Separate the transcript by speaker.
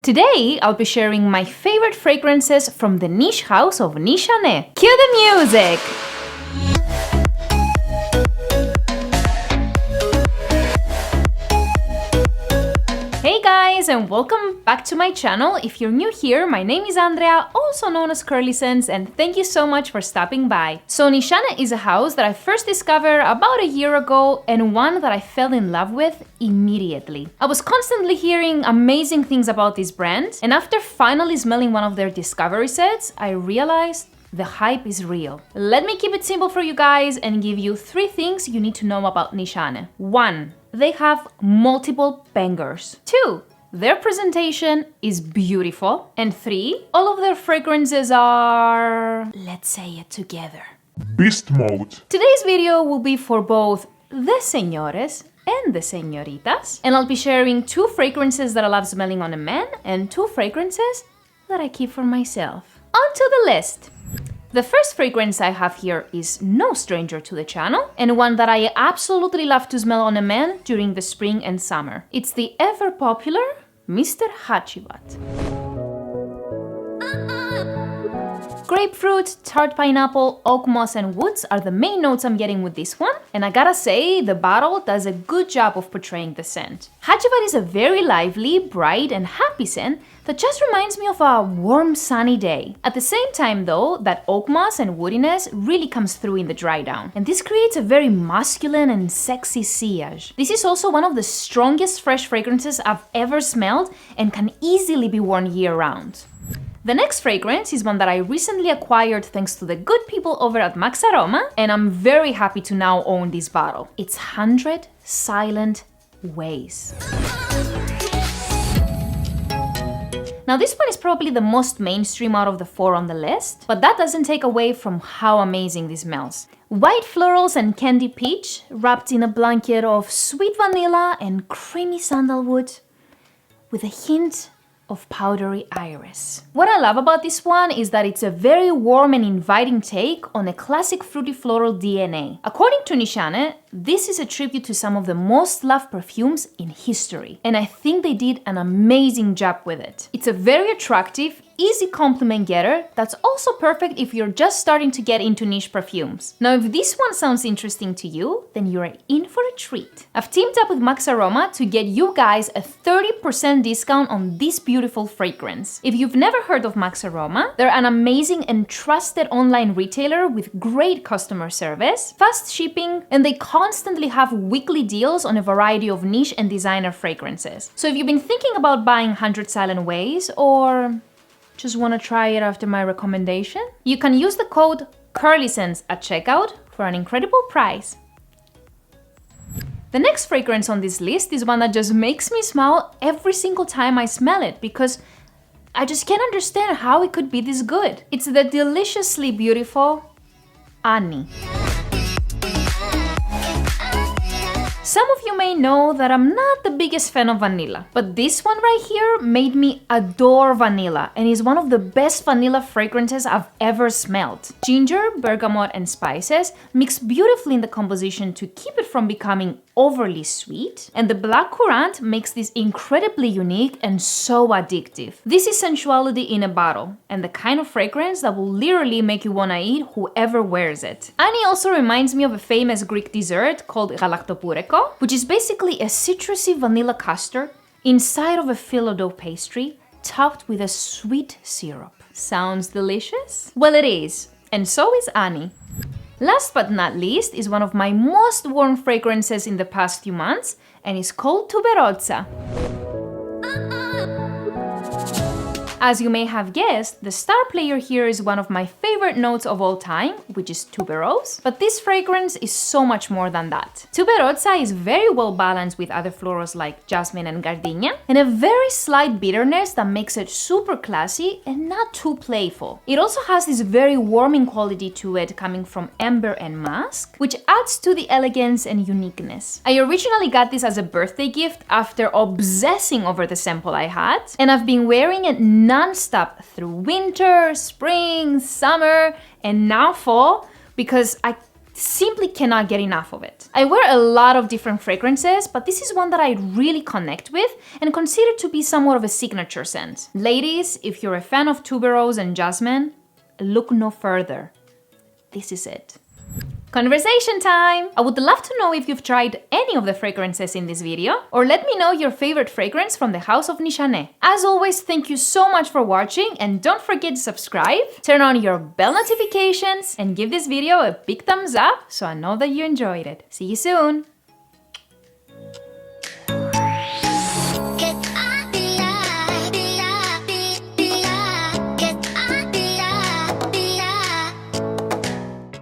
Speaker 1: Today, I'll be sharing my favorite fragrances from the niche house of Nishane. Cue the music! Hey guys, and welcome back to my channel. If you're new here, my name is Andrea, also known as Curly Sense, and thank you so much for stopping by. So Nishane is a house that I first discovered about a year ago and one that I fell in love with immediately. I was constantly hearing amazing things about this brand, and after finally smelling one of their discovery sets, I realized the hype is real. Let me keep it simple for you guys and give you 3 things you need to know about Nishane. 1. They have multiple bangers. 2. Their presentation is beautiful. And 3. All of their fragrances are... let's say it together.
Speaker 2: Beast mode.
Speaker 1: Today's video will be for both the señores and the señoritas. And I'll be sharing 2 fragrances that I love smelling on a man and 2 fragrances that I keep for myself. On to the list. The first fragrance I have here is no stranger to the channel, and one that I absolutely love to smell on a man during the spring and summer. It's the ever popular Mr. Hacivat. Grapefruit, tart pineapple, oak moss, and woods are the main notes I'm getting with this one, and I gotta say, the bottle does a good job of portraying the scent. Hacivat is a very lively, bright, and happy scent that just reminds me of a warm, sunny day. At the same time though, that oak moss and woodiness really comes through in the dry down, and this creates a very masculine and sexy sillage. This is also one of the strongest fresh fragrances I've ever smelled and can easily be worn year-round. The next fragrance is one that I recently acquired thanks to the good people over at Max Aroma, and I'm very happy to now own this bottle. It's 100 Silent Ways. Now this one is probably the most mainstream out of the 4 on the list, but that doesn't take away from how amazing this smells. White florals and candy peach wrapped in a blanket of sweet vanilla and creamy sandalwood with a hint of powdery iris. What I love about this one is that it's a very warm and inviting take on a classic fruity floral DNA. According to Nishane, this is a tribute to some of the most loved perfumes in history, and I think they did an amazing job with it. It's a very attractive, easy compliment getter that's also perfect if you're just starting to get into niche perfumes. Now, if this one sounds interesting to you, then you're in for a treat. I've teamed up with Max Aroma to get you guys a 30% discount on this beautiful fragrance. If you've never heard of Max Aroma, they're an amazing and trusted online retailer with great customer service, fast shipping, and they constantly have weekly deals on a variety of niche and designer fragrances. So if you've been thinking about buying 100 Silent Ways, or just want to try it after my recommendation, you can use the code CURLYSENSE at checkout for an incredible price. The next fragrance on this list is one that just makes me smile every single time I smell it, because I just can't understand how it could be this good. It's the deliciously beautiful Annie. Some of you may know that I'm not the biggest fan of vanilla, but this one right here made me adore vanilla and is one of the best vanilla fragrances I've ever smelled. Ginger, bergamot, and spices mix beautifully in the composition to keep it from becoming overly sweet, and the black currant makes this incredibly unique and so addictive. This is sensuality in a bottle, and the kind of fragrance that will literally make you wanna eat whoever wears it. Annie also reminds me of a famous Greek dessert called galaktopoureko, which is basically a citrusy vanilla custard inside of a filo dough pastry topped with a sweet syrup. Sounds delicious? Well, it is, and so is Annie. Last but not least is one of my most worn fragrances in the past few months, and it's called Tuberoza. As you may have guessed, the star player here is one of my favorite notes of all time, which is tuberose, but this fragrance is so much more than that. Tuberoza is very well balanced with other florals like jasmine and gardenia, and a very slight bitterness that makes it super classy and not too playful. It also has this very warming quality to it coming from amber and musk, which adds to the elegance and uniqueness. I originally got this as a birthday gift after obsessing over the sample I had, and I've been wearing it non-stop through winter, spring, summer, and now fall, because I simply cannot get enough of it. I wear a lot of different fragrances, but this is one that I really connect with and consider to be somewhat of a signature scent. Ladies, if you're a fan of tuberose and jasmine, look no further. This is it. Conversation time! I would love to know if you've tried any of the fragrances in this video, or let me know your favorite fragrance from the house of Nishane. As always, thank you so much for watching, and don't forget to subscribe, turn on your bell notifications, and give this video a big thumbs up so I know that you enjoyed it. See you soon!